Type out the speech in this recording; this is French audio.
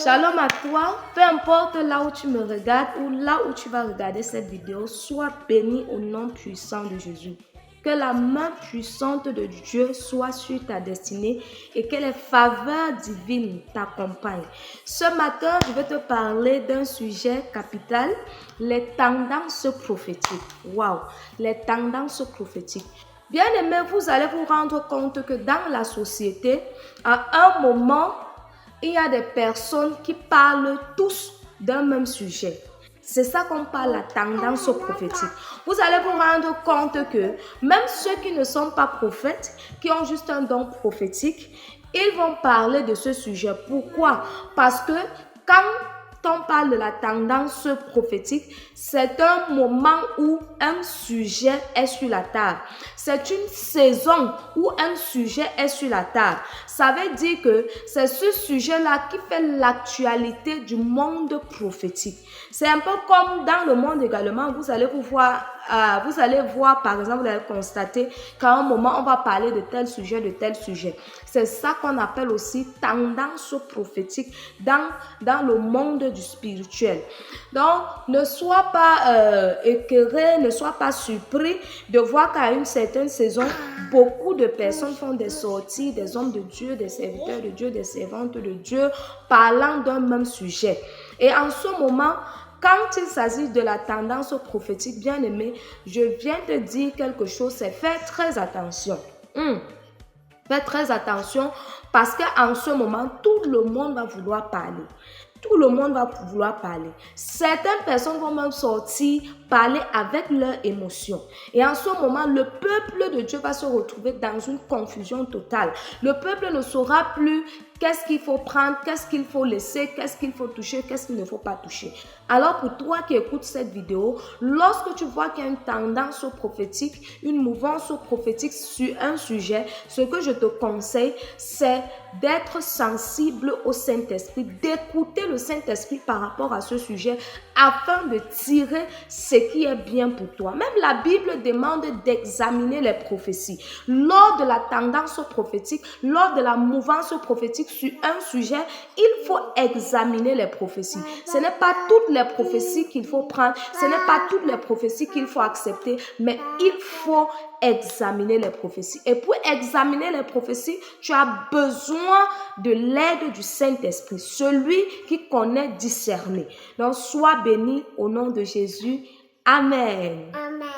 Shalom à toi, peu importe là où tu me regardes ou là où tu vas regarder cette vidéo, sois béni au nom puissant de Jésus. Que la main puissante de Dieu soit sur ta destinée et que les faveurs divines t'accompagnent. Ce matin, je vais te parler d'un sujet capital, les tendances prophétiques. Waouh, les tendances prophétiques. Bien aimé, vous allez vous rendre compte que dans la société, à un moment, il y a des personnes qui parlent tous d'un même sujet. C'est ça qu'on parle la tendance prophétique. Vous allez vous rendre compte que même ceux qui ne sont pas prophètes, qui ont juste un don prophétique, ils vont parler de ce sujet. Pourquoi? Parce que quand on parle de la tendance prophétique, c'est un moment où un sujet est sur la table. C'est une saison où un sujet est sur la table. Ça veut dire que c'est ce sujet-là qui fait l'actualité du monde prophétique. C'est un peu comme dans le monde également, vous allez voir, par exemple, vous allez constater qu'à un moment, on va parler de tel sujet, de tel sujet. C'est ça qu'on appelle aussi tendance prophétique dans le monde du spirituel. Donc, ne sois pas écœuré, ne sois pas surpris de voir qu'à une certaine saison, beaucoup de personnes font des sorties, des hommes de Dieu, des serviteurs de Dieu, des servantes de Dieu, parlant d'un même sujet. Et en ce moment, quand il s'agit de la tendance prophétique, bien aimé, je viens te dire quelque chose, c'est faire très attention. Fais très attention parce qu'en ce moment, tout le monde va vouloir parler. Tout le monde va vouloir parler. Certaines personnes vont même sortir, parler avec leurs émotions. Et en ce moment, le peuple de Dieu va se retrouver dans une confusion totale. Le peuple ne saura plus qu'est-ce qu'il faut prendre, qu'est-ce qu'il faut laisser, qu'est-ce qu'il faut toucher, qu'est-ce qu'il ne faut pas toucher. Alors pour toi qui écoutes cette vidéo, lorsque tu vois qu'il y a une tendance prophétique, une mouvance prophétique sur un sujet, ce que je te conseille, c'est d'être sensible au Saint-Esprit, d'écouter le Saint-Esprit par rapport à ce sujet afin de tirer ce qui est bien pour toi. Même la Bible demande d'examiner les prophéties. Lors de la tendance prophétique, lors de la mouvance prophétique sur un sujet, il faut examiner les prophéties. Ce n'est pas toutes les prophéties qu'il faut prendre, ce n'est pas toutes les prophéties qu'il faut accepter, mais il faut examiner les prophéties. Et pour examiner les prophéties, tu as besoin de l'aide du Saint-Esprit, celui qui connaît discerner. Donc, sois béni au nom de Jésus. Amen. Amen.